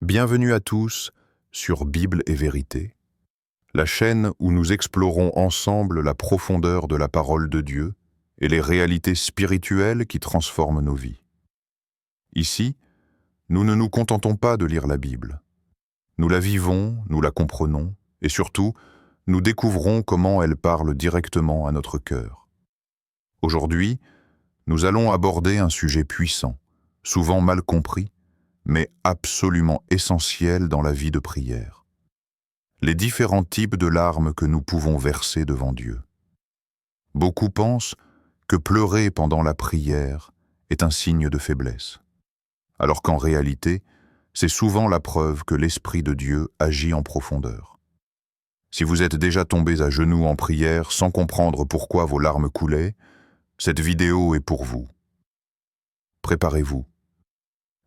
Bienvenue à tous sur Bible et Vérité, la chaîne où nous explorons ensemble la profondeur de la parole de Dieu et les réalités spirituelles qui transforment nos vies. Ici, nous ne nous contentons pas de lire la Bible. Nous la vivons, nous la comprenons et surtout, nous découvrons comment elle parle directement à notre cœur. Aujourd'hui, nous allons aborder un sujet puissant, souvent mal compris, mais absolument essentiel dans la vie de prière. Les différents types de larmes que nous pouvons verser devant Dieu. Beaucoup pensent que pleurer pendant la prière est un signe de faiblesse, alors qu'en réalité, c'est souvent la preuve que l'Esprit de Dieu agit en profondeur. Si vous êtes déjà tombés à genoux en prière sans comprendre pourquoi vos larmes coulaient, cette vidéo est pour vous. Préparez-vous.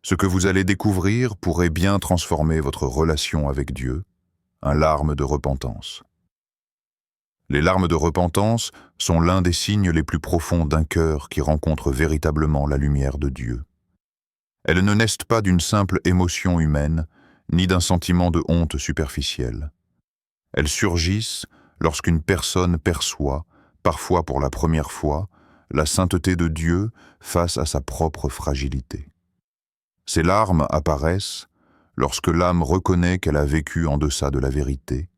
Ce que vous allez découvrir pourrait bien transformer votre relation avec Dieu, un larme de repentance. Les larmes de repentance sont l'un des signes les plus profonds d'un cœur qui rencontre véritablement la lumière de Dieu. Elles ne naissent pas d'une simple émotion humaine, ni d'un sentiment de honte superficielle. Elles surgissent lorsqu'une personne perçoit, parfois pour la première fois, la sainteté de Dieu face à sa propre fragilité. Ces larmes apparaissent lorsque l'âme reconnaît qu'elle a vécu en deçà de la vérité,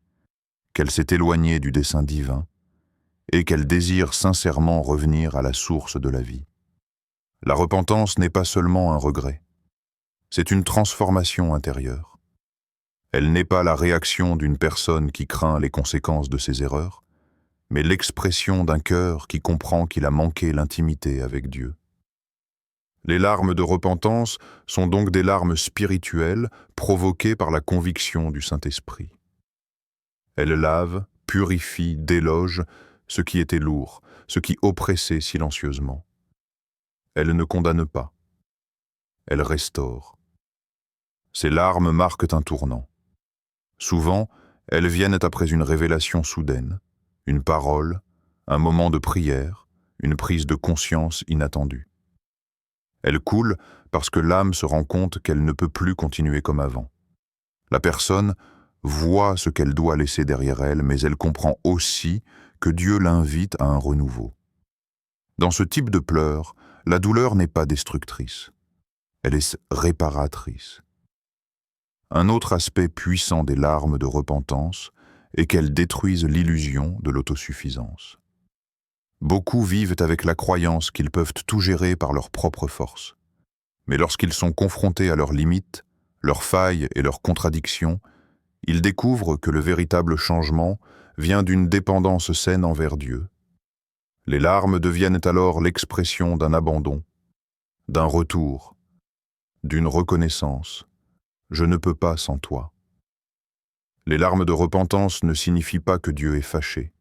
qu'elle s'est éloignée du dessein divin et qu'elle désire sincèrement revenir à la source de la vie. La repentance n'est pas seulement un regret, c'est une transformation intérieure. Elle n'est pas la réaction d'une personne qui craint les conséquences de ses erreurs, mais l'expression d'un cœur qui comprend qu'il a manqué l'intimité avec Dieu. Les larmes de repentance sont donc des larmes spirituelles provoquées par la conviction du Saint-Esprit. Elles lavent, purifient, délogent ce qui était lourd, ce qui oppressait silencieusement. Elles ne condamnent pas. Elles restaurent. Ces larmes marquent un tournant. Souvent, elles viennent après une révélation soudaine, une parole, un moment de prière, une prise de conscience inattendue. Elle coule parce que l'âme se rend compte qu'elle ne peut plus continuer comme avant. La personne voit ce qu'elle doit laisser derrière elle, mais elle comprend aussi que Dieu l'invite à un renouveau. Dans ce type de pleurs, la douleur n'est pas destructrice, elle est réparatrice. Un autre aspect puissant des larmes de repentance est qu'elles détruisent l'illusion de l'autosuffisance. Beaucoup vivent avec la croyance qu'ils peuvent tout gérer par leur propre force. Mais lorsqu'ils sont confrontés à leurs limites, leurs failles et leurs contradictions, ils découvrent que le véritable changement vient d'une dépendance saine envers Dieu. Les larmes deviennent alors l'expression d'un abandon, d'un retour, d'une reconnaissance. Je ne peux pas sans toi. Les larmes de repentance ne signifient pas que Dieu est fâché.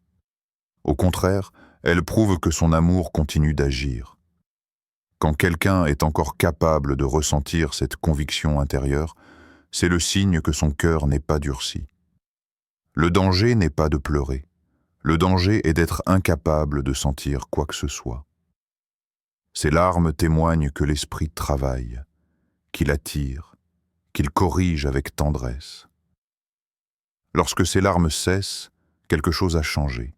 Au contraire, elles prouvent que son amour continue d'agir. Quand quelqu'un est encore capable de ressentir cette conviction intérieure, c'est le signe que son cœur n'est pas durci. Le danger n'est pas de pleurer. Le danger est d'être incapable de sentir quoi que ce soit. Ces larmes témoignent que l'esprit travaille, qu'il attire, qu'il corrige avec tendresse. Lorsque ces larmes cessent, quelque chose a changé.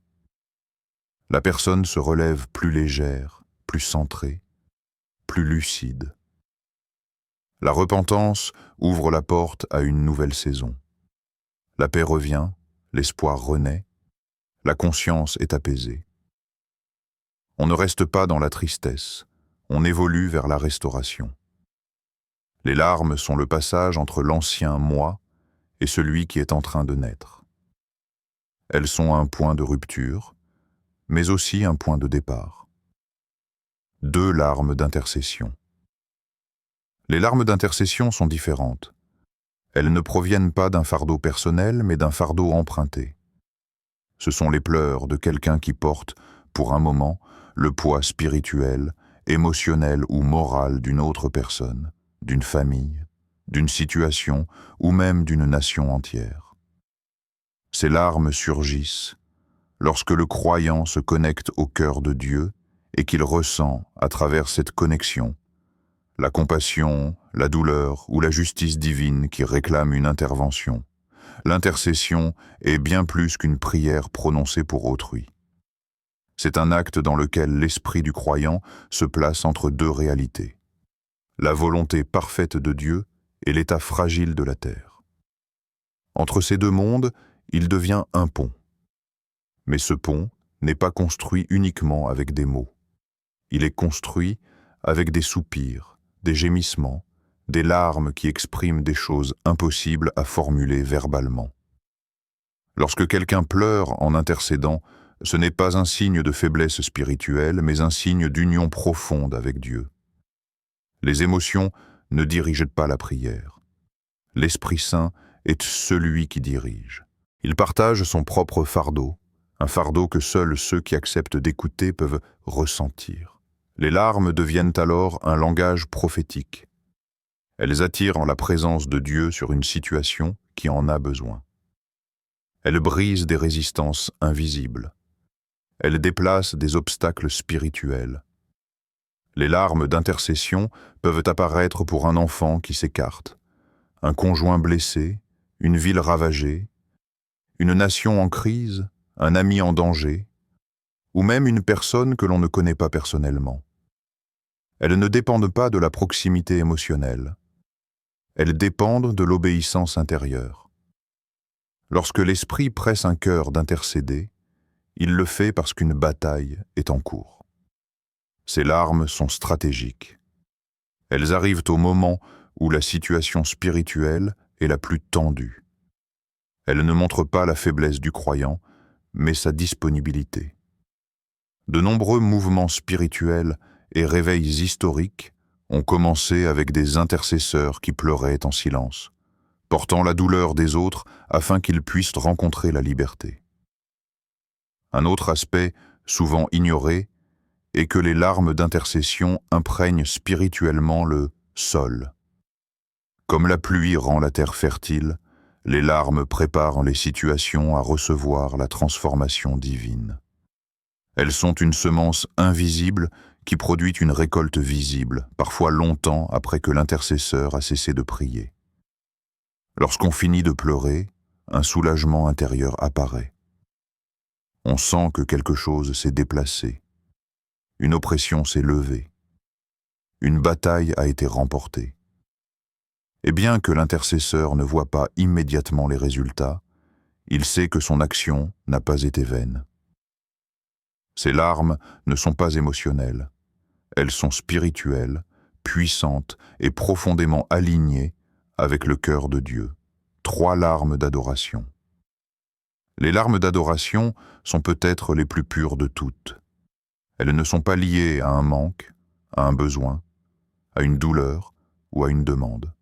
La personne se relève plus légère, plus centrée, plus lucide. La repentance ouvre la porte à une nouvelle saison. La paix revient, l'espoir renaît, la conscience est apaisée. On ne reste pas dans la tristesse, on évolue vers la restauration. Les larmes sont le passage entre l'ancien moi et celui qui est en train de naître. Elles sont un point de rupture, mais aussi un point de départ. Deux larmes d'intercession. Les larmes d'intercession sont différentes. Elles ne proviennent pas d'un fardeau personnel, mais d'un fardeau emprunté. Ce sont les pleurs de quelqu'un qui porte, pour un moment, le poids spirituel, émotionnel ou moral d'une autre personne, d'une famille, d'une situation ou même d'une nation entière. Ces larmes surgissent lorsque le croyant se connecte au cœur de Dieu et qu'il ressent, à travers cette connexion, la compassion, la douleur ou la justice divine qui réclament une intervention. L'intercession est bien plus qu'une prière prononcée pour autrui. C'est un acte dans lequel l'esprit du croyant se place entre deux réalités: la volonté parfaite de Dieu et l'état fragile de la terre. Entre ces deux mondes, il devient un pont. Mais ce pont n'est pas construit uniquement avec des mots. Il est construit avec des soupirs, des gémissements, des larmes qui expriment des choses impossibles à formuler verbalement. Lorsque quelqu'un pleure en intercédant, ce n'est pas un signe de faiblesse spirituelle, mais un signe d'union profonde avec Dieu. Les émotions ne dirigent pas la prière. L'Esprit Saint est celui qui dirige. Il partage son propre fardeau, un fardeau que seuls ceux qui acceptent d'écouter peuvent ressentir. Les larmes deviennent alors un langage prophétique. Elles attirent la présence de Dieu sur une situation qui en a besoin. Elles brisent des résistances invisibles. Elles déplacent des obstacles spirituels. Les larmes d'intercession peuvent apparaître pour un enfant qui s'écarte, un conjoint blessé, une ville ravagée, une nation en crise, un ami en danger, ou même une personne que l'on ne connaît pas personnellement. Elles ne dépendent pas de la proximité émotionnelle. Elles dépendent de l'obéissance intérieure. Lorsque l'Esprit presse un cœur d'intercéder, il le fait parce qu'une bataille est en cours. Ces larmes sont stratégiques. Elles arrivent au moment où la situation spirituelle est la plus tendue. Elles ne montrent pas la faiblesse du croyant, mais sa disponibilité. De nombreux mouvements spirituels et réveils historiques ont commencé avec des intercesseurs qui pleuraient en silence, portant la douleur des autres afin qu'ils puissent rencontrer la liberté. Un autre aspect, souvent ignoré, est que les larmes d'intercession imprègnent spirituellement le sol. Comme la pluie rend la terre fertile, les larmes préparent les situations à recevoir la transformation divine. Elles sont une semence invisible qui produit une récolte visible, parfois longtemps après que l'intercesseur a cessé de prier. Lorsqu'on finit de pleurer, un soulagement intérieur apparaît. On sent que quelque chose s'est déplacé. Une oppression s'est levée. Une bataille a été remportée. Et bien que l'intercesseur ne voit pas immédiatement les résultats, il sait que son action n'a pas été vaine. Ces larmes ne sont pas émotionnelles. Elles sont spirituelles, puissantes et profondément alignées avec le cœur de Dieu. 3 larmes d'adoration. Les larmes d'adoration sont peut-être les plus pures de toutes. Elles ne sont pas liées à un manque, à un besoin, à une douleur ou à une demande.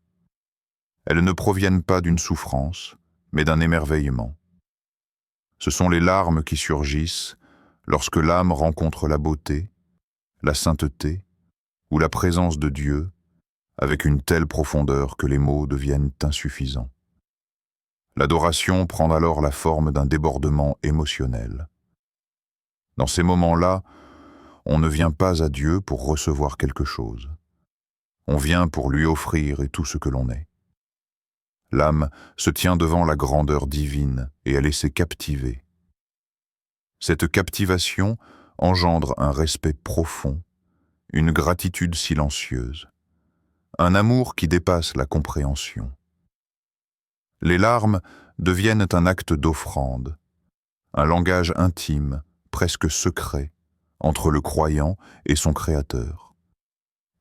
Elles ne proviennent pas d'une souffrance, mais d'un émerveillement. Ce sont les larmes qui surgissent lorsque l'âme rencontre la beauté, la sainteté ou la présence de Dieu avec une telle profondeur que les mots deviennent insuffisants. L'adoration prend alors la forme d'un débordement émotionnel. Dans ces moments-là, on ne vient pas à Dieu pour recevoir quelque chose. On vient pour lui offrir tout ce que l'on est. L'âme se tient devant la grandeur divine et elle est laissée captiver. Cette captivation engendre un respect profond, une gratitude silencieuse, un amour qui dépasse la compréhension. Les larmes deviennent un acte d'offrande, un langage intime, presque secret, entre le croyant et son Créateur.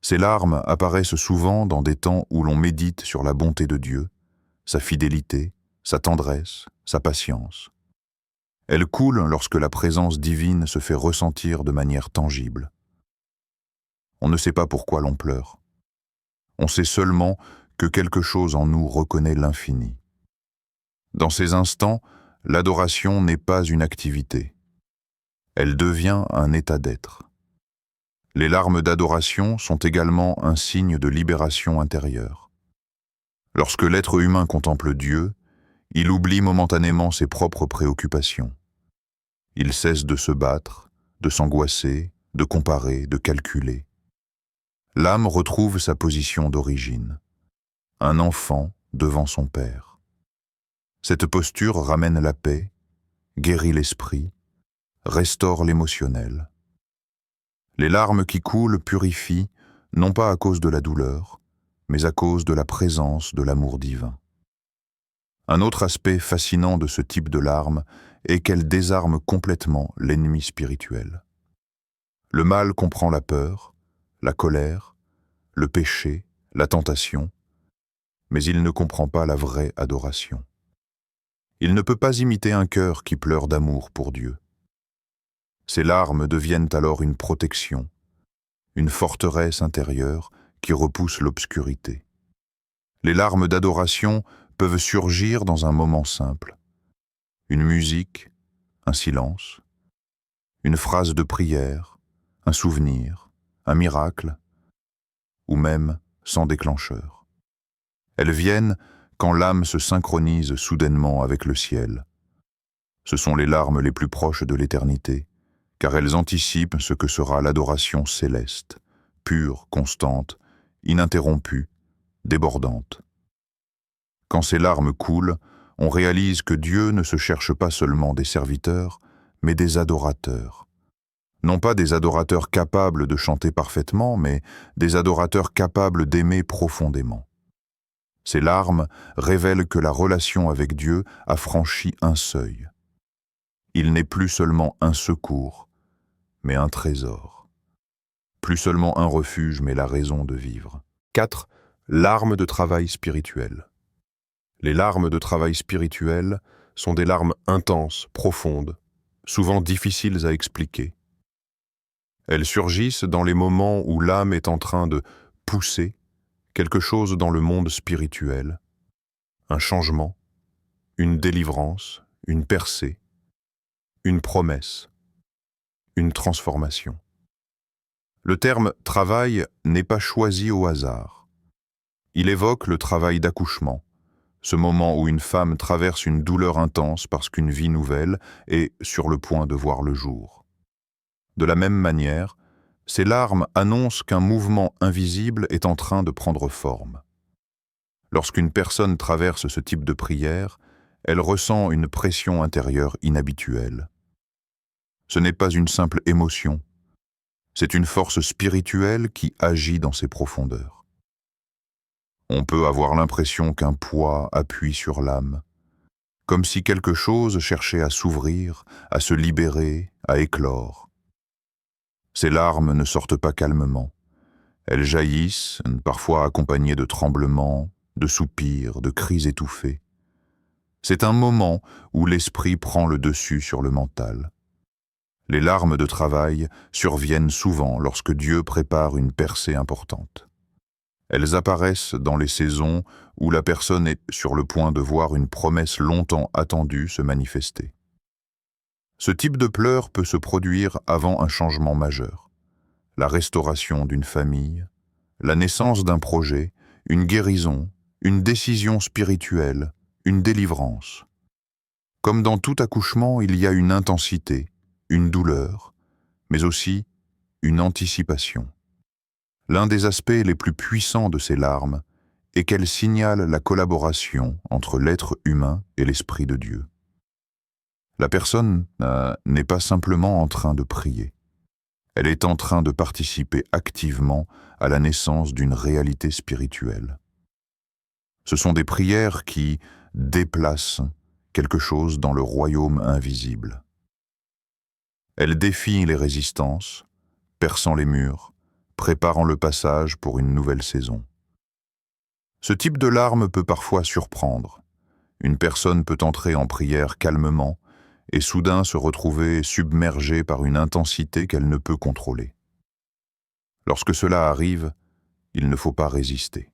Ces larmes apparaissent souvent dans des temps où l'on médite sur la bonté de Dieu, sa fidélité, sa tendresse, sa patience. Elles coulent lorsque la présence divine se fait ressentir de manière tangible. On ne sait pas pourquoi l'on pleure. On sait seulement que quelque chose en nous reconnaît l'infini. Dans ces instants, l'adoration n'est pas une activité. Elle devient un état d'être. Les larmes d'adoration sont également un signe de libération intérieure. Lorsque l'être humain contemple Dieu, il oublie momentanément ses propres préoccupations. Il cesse de se battre, de s'angoisser, de comparer, de calculer. L'âme retrouve sa position d'origine, un enfant devant son Père. Cette posture ramène la paix, guérit l'esprit, restaure l'émotionnel. Les larmes qui coulent purifient, non pas à cause de la douleur, mais à cause de la présence de l'amour divin. Un autre aspect fascinant de ce type de larmes est qu'elle désarme complètement l'ennemi spirituel. Le mal comprend la peur, la colère, le péché, la tentation, mais il ne comprend pas la vraie adoration. Il ne peut pas imiter un cœur qui pleure d'amour pour Dieu. Ces larmes deviennent alors une protection, une forteresse intérieure qui repousse l'obscurité. Les larmes d'adoration peuvent surgir dans un moment simple. Une musique, un silence, une phrase de prière, un souvenir, un miracle, ou même sans déclencheur. Elles viennent quand l'âme se synchronise soudainement avec le ciel. Ce sont les larmes les plus proches de l'éternité, car elles anticipent ce que sera l'adoration céleste, pure, constante, ininterrompue, débordante. Quand ces larmes coulent, on réalise que Dieu ne se cherche pas seulement des serviteurs, mais des adorateurs. Non pas des adorateurs capables de chanter parfaitement, mais des adorateurs capables d'aimer profondément. Ces larmes révèlent que la relation avec Dieu a franchi un seuil. Il n'est plus seulement un secours, mais un trésor. Plus seulement un refuge, mais la raison de vivre. 4. Larmes de travail spirituel. Les larmes de travail spirituel sont des larmes intenses, profondes, souvent difficiles à expliquer. Elles surgissent dans les moments où l'âme est en train de pousser quelque chose dans le monde spirituel, un changement, une délivrance, une percée, une promesse, une transformation. Le terme « travail » n'est pas choisi au hasard. Il évoque le travail d'accouchement, ce moment où une femme traverse une douleur intense parce qu'une vie nouvelle est sur le point de voir le jour. De la même manière, ces larmes annoncent qu'un mouvement invisible est en train de prendre forme. Lorsqu'une personne traverse ce type de prière, elle ressent une pression intérieure inhabituelle. Ce n'est pas une simple émotion, c'est une force spirituelle qui agit dans ses profondeurs. On peut avoir l'impression qu'un poids appuie sur l'âme, comme si quelque chose cherchait à s'ouvrir, à se libérer, à éclore. Ces larmes ne sortent pas calmement. Elles jaillissent, parfois accompagnées de tremblements, de soupirs, de cris étouffés. C'est un moment où l'esprit prend le dessus sur le mental. Les larmes de travail surviennent souvent lorsque Dieu prépare une percée importante. Elles apparaissent dans les saisons où la personne est sur le point de voir une promesse longtemps attendue se manifester. Ce type de pleurs peut se produire avant un changement majeur. La restauration d'une famille, la naissance d'un projet, une guérison, une décision spirituelle, une délivrance. Comme dans tout accouchement, il y a une intensité, une douleur, mais aussi une anticipation. L'un des aspects les plus puissants de ces larmes est qu'elles signalent la collaboration entre l'être humain et l'Esprit de Dieu. La personne n'est pas simplement en train de prier. Elle est en train de participer activement à la naissance d'une réalité spirituelle. Ce sont des prières qui déplacent quelque chose dans le royaume invisible. Elles défient les résistances, perçant les murs, préparant le passage pour une nouvelle saison. Ce type de larmes peut parfois surprendre. Une personne peut entrer en prière calmement et soudain se retrouver submergée par une intensité qu'elle ne peut contrôler. Lorsque cela arrive, il ne faut pas résister.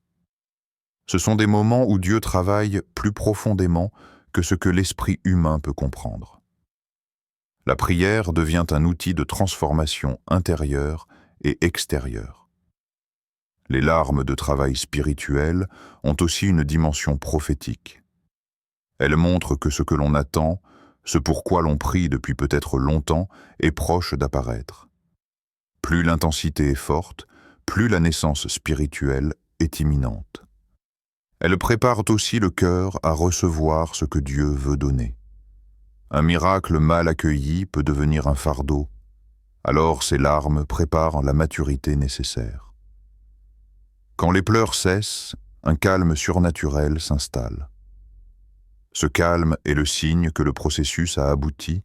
Ce sont des moments où Dieu travaille plus profondément que ce que l'esprit humain peut comprendre. La prière devient un outil de transformation intérieure et extérieure. Les larmes de travail spirituel ont aussi une dimension prophétique. Elles montrent que ce que l'on attend, ce pourquoi l'on prie depuis peut-être longtemps, est proche d'apparaître. Plus l'intensité est forte, plus la naissance spirituelle est imminente. Elles préparent aussi le cœur à recevoir ce que Dieu veut donner. Un miracle mal accueilli peut devenir un fardeau, alors ces larmes préparent la maturité nécessaire. Quand les pleurs cessent, un calme surnaturel s'installe. Ce calme est le signe que le processus a abouti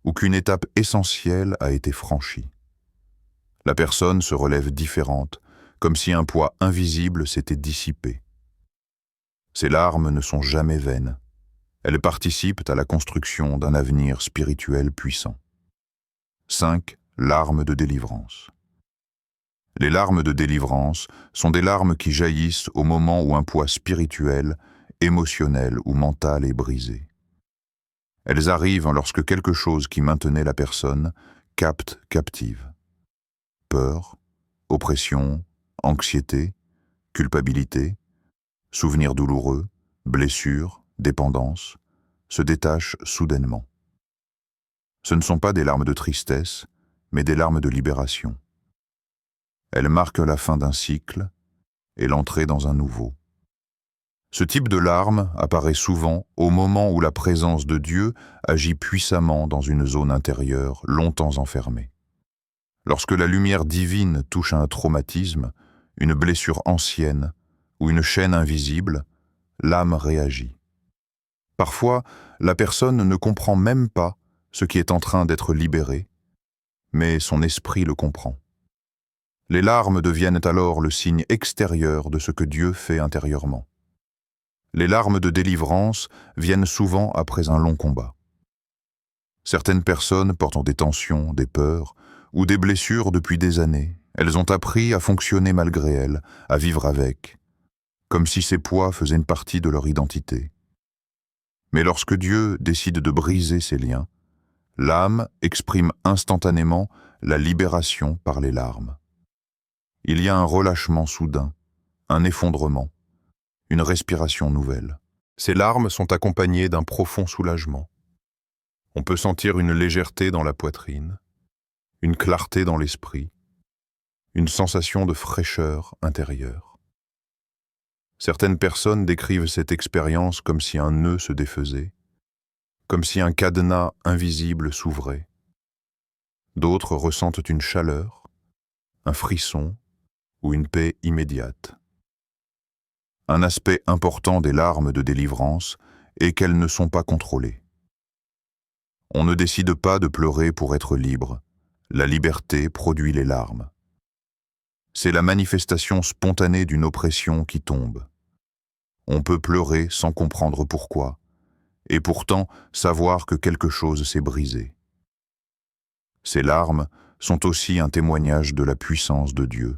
ou qu'une étape essentielle a été franchie. La personne se relève différente, comme si un poids invisible s'était dissipé. Ces larmes ne sont jamais vaines. Elles participent à la construction d'un avenir spirituel puissant. 5. Larmes de délivrance. Les larmes de délivrance sont des larmes qui jaillissent au moment où un poids spirituel, émotionnel ou mental est brisé. Elles arrivent lorsque quelque chose qui maintenait la personne capte captive. Peur, oppression, anxiété, culpabilité, souvenirs douloureux, blessures, dépendance, se détachent soudainement. Ce ne sont pas des larmes de tristesse, mais des larmes de libération. Elles marquent la fin d'un cycle et l'entrée dans un nouveau. Ce type de larmes apparaît souvent au moment où la présence de Dieu agit puissamment dans une zone intérieure longtemps enfermée. Lorsque la lumière divine touche à un traumatisme, une blessure ancienne ou une chaîne invisible, l'âme réagit. Parfois, la personne ne comprend même pas ce qui est en train d'être libéré, mais son esprit le comprend. Les larmes deviennent alors le signe extérieur de ce que Dieu fait intérieurement. Les larmes de délivrance viennent souvent après un long combat. Certaines personnes portant des tensions, des peurs ou des blessures depuis des années, elles ont appris à fonctionner malgré elles, à vivre avec, comme si ces poids faisaient une partie de leur identité. Mais lorsque Dieu décide de briser ces liens, l'âme exprime instantanément la libération par les larmes. Il y a un relâchement soudain, un effondrement, une respiration nouvelle. Ces larmes sont accompagnées d'un profond soulagement. On peut sentir une légèreté dans la poitrine, une clarté dans l'esprit, une sensation de fraîcheur intérieure. Certaines personnes décrivent cette expérience comme si un nœud se défaisait, comme si un cadenas invisible s'ouvrait. D'autres ressentent une chaleur, un frisson ou une paix immédiate. Un aspect important des larmes de délivrance est qu'elles ne sont pas contrôlées. On ne décide pas de pleurer pour être libre. La liberté produit les larmes. C'est la manifestation spontanée d'une oppression qui tombe. On peut pleurer sans comprendre pourquoi, et pourtant savoir que quelque chose s'est brisé. Ces larmes sont aussi un témoignage de la puissance de Dieu.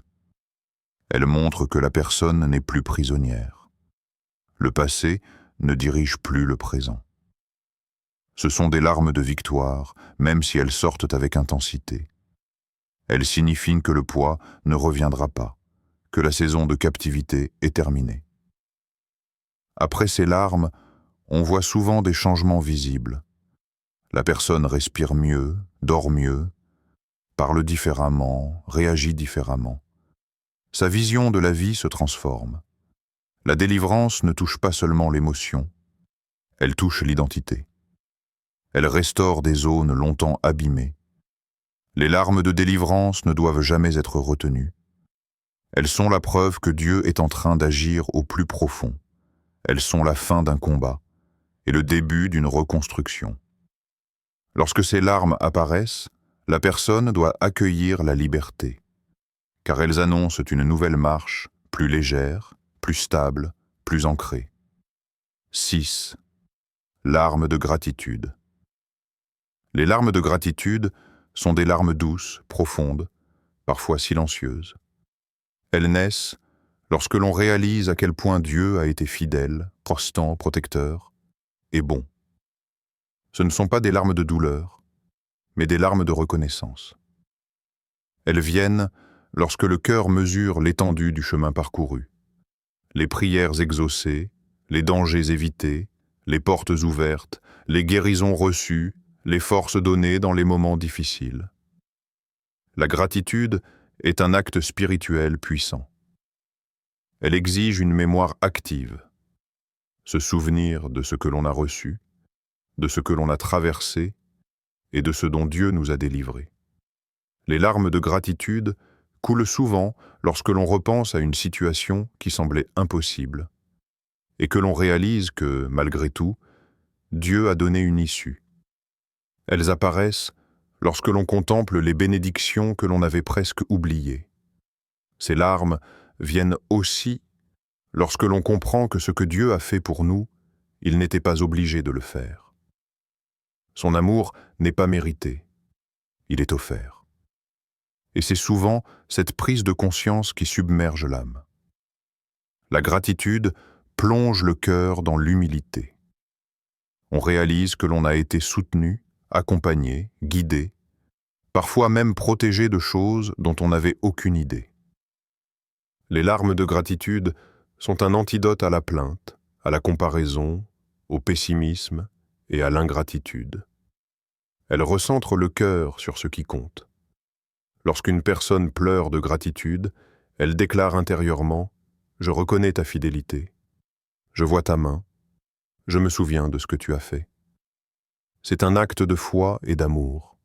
Elles montrent que la personne n'est plus prisonnière. Le passé ne dirige plus le présent. Ce sont des larmes de victoire, même si elles sortent avec intensité. Elles signifient que le poids ne reviendra pas, que la saison de captivité est terminée. Après ces larmes, on voit souvent des changements visibles. La personne respire mieux, dort mieux, parle différemment, réagit différemment. Sa vision de la vie se transforme. La délivrance ne touche pas seulement l'émotion, elle touche l'identité. Elle restaure des zones longtemps abîmées. Les larmes de délivrance ne doivent jamais être retenues. Elles sont la preuve que Dieu est en train d'agir au plus profond. Elles sont la fin d'un combat et le début d'une reconstruction. Lorsque ces larmes apparaissent, la personne doit accueillir la liberté, car elles annoncent une nouvelle marche, plus légère, plus stable, plus ancrée. 6. Larmes de gratitude. Les larmes de gratitude sont des larmes douces, profondes, parfois silencieuses. Elles naissent lorsque l'on réalise à quel point Dieu a été fidèle, constant, protecteur et bon. Ce ne sont pas des larmes de douleur, mais des larmes de reconnaissance. Elles viennent lorsque le cœur mesure l'étendue du chemin parcouru, les prières exaucées, les dangers évités, les portes ouvertes, les guérisons reçues, les forces données dans les moments difficiles. La gratitude est un acte spirituel puissant. Elle exige une mémoire active, se souvenir de ce que l'on a reçu, de ce que l'on a traversé et de ce dont Dieu nous a délivrés. Les larmes de gratitude coulent souvent lorsque l'on repense à une situation qui semblait impossible et que l'on réalise que, malgré tout, Dieu a donné une issue. Elles apparaissent lorsque l'on contemple les bénédictions que l'on avait presque oubliées. Ces larmes viennent aussi lorsque l'on comprend que ce que Dieu a fait pour nous, il n'était pas obligé de le faire. Son amour n'est pas mérité, il est offert. Et c'est souvent cette prise de conscience qui submerge l'âme. La gratitude plonge le cœur dans l'humilité. On réalise que l'on a été soutenu, accompagné, guidé, parfois même protégé de choses dont on n'avait aucune idée. Les larmes de gratitude sont un antidote à la plainte, à la comparaison, au pessimisme et à l'ingratitude. Elles recentrent le cœur sur ce qui compte. Lorsqu'une personne pleure de gratitude, elle déclare intérieurement « Je reconnais ta fidélité, je vois ta main, je me souviens de ce que tu as fait ». C'est un acte de foi et d'amour.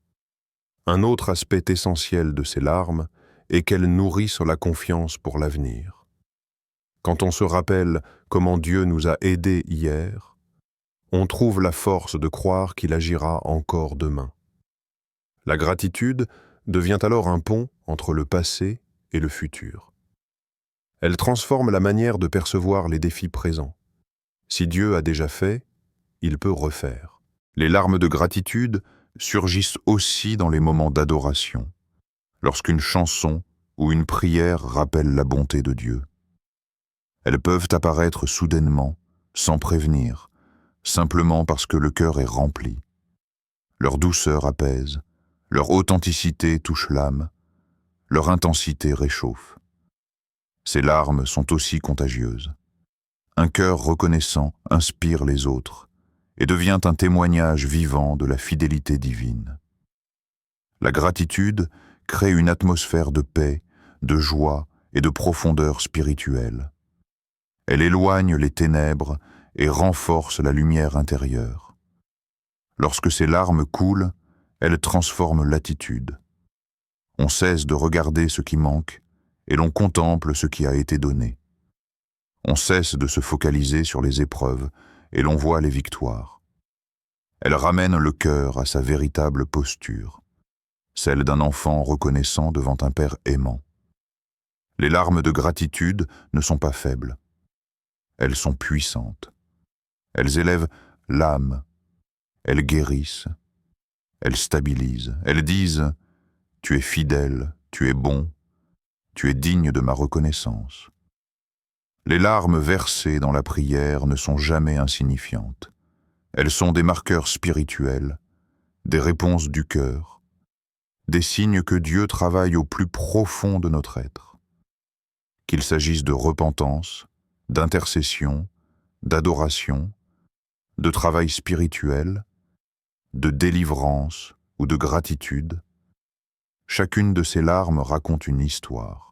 Un autre aspect essentiel de ces larmes est qu'elles nourrissent la confiance pour l'avenir. Quand on se rappelle comment Dieu nous a aidés hier, on trouve la force de croire qu'il agira encore demain. La gratitude devient alors un pont entre le passé et le futur. Elle transforme la manière de percevoir les défis présents. Si Dieu a déjà fait, il peut refaire. Les larmes de gratitude surgissent aussi dans les moments d'adoration, lorsqu'une chanson ou une prière rappelle la bonté de Dieu. Elles peuvent apparaître soudainement, sans prévenir, simplement parce que le cœur est rempli. Leur douceur apaise, leur authenticité touche l'âme, leur intensité réchauffe. Ces larmes sont aussi contagieuses. Un cœur reconnaissant inspire les autres et devient un témoignage vivant de la fidélité divine. La gratitude crée une atmosphère de paix, de joie et de profondeur spirituelle. Elle éloigne les ténèbres et renforce la lumière intérieure. Lorsque ces larmes coulent, elles transforment l'attitude. On cesse de regarder ce qui manque et l'on contemple ce qui a été donné. On cesse de se focaliser sur les épreuves et l'on voit les victoires. Elles ramènent le cœur à sa véritable posture, celle d'un enfant reconnaissant devant un père aimant. Les larmes de gratitude ne sont pas faibles. Elles sont puissantes. Elles élèvent l'âme. Elles guérissent. Elles stabilisent. Elles disent « Tu es fidèle, tu es bon, tu es digne de ma reconnaissance ». Les larmes versées dans la prière ne sont jamais insignifiantes. Elles sont des marqueurs spirituels, des réponses du cœur, des signes que Dieu travaille au plus profond de notre être. Qu'il s'agisse de repentance, d'intercession, d'adoration, de travail spirituel, de délivrance ou de gratitude, chacune de ces larmes raconte une histoire.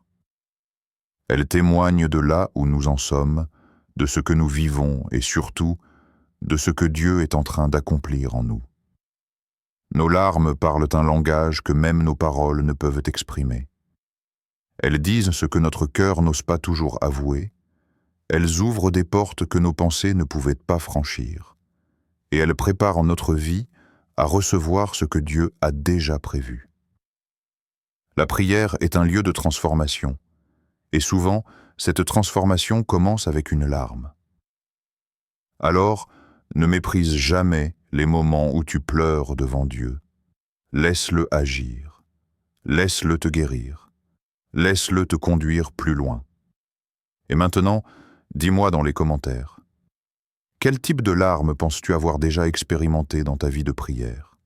Elles témoignent de là où nous en sommes, de ce que nous vivons et surtout de ce que Dieu est en train d'accomplir en nous. Nos larmes parlent un langage que même nos paroles ne peuvent exprimer. Elles disent ce que notre cœur n'ose pas toujours avouer. Elles ouvrent des portes que nos pensées ne pouvaient pas franchir. Et elles préparent notre vie à recevoir ce que Dieu a déjà prévu. La prière est un lieu de transformation. Et souvent, cette transformation commence avec une larme. Alors, ne méprise jamais les moments où tu pleures devant Dieu. Laisse-le agir. Laisse-le te guérir. Laisse-le te conduire plus loin. Et maintenant, dis-moi dans les commentaires, quel type de larmes penses-tu avoir déjà expérimenté dans ta vie de prière?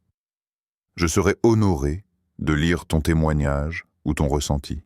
Je serais honoré de lire ton témoignage ou ton ressenti.